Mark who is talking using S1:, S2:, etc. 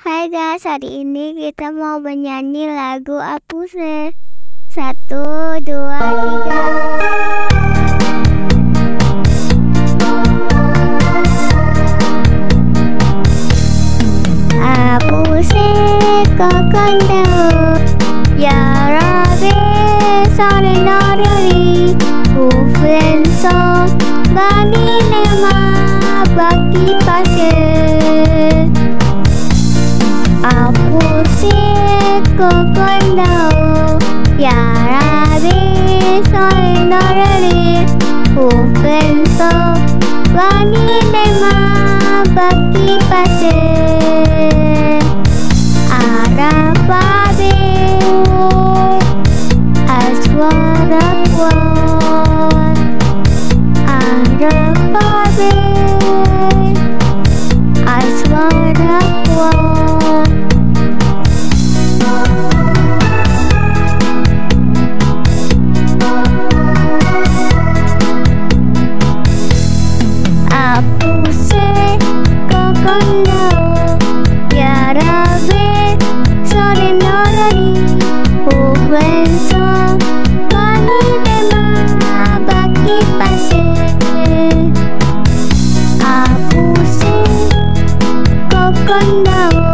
S1: Hai guys, hari ini kita mau menyanyi lagu Apuse. 1, 2, 3. Apuse kokondao Yarabe sare narari Ufenso bani nema baki pase Apuse kokondao Yarabe sare narari Ufenso bani nema baki pase Arapabe Aswarapuan Arapabe Aswarapuan Apuse kokondao Yarabe sore norari Ufenso bani nema baki pase Apuse kokondao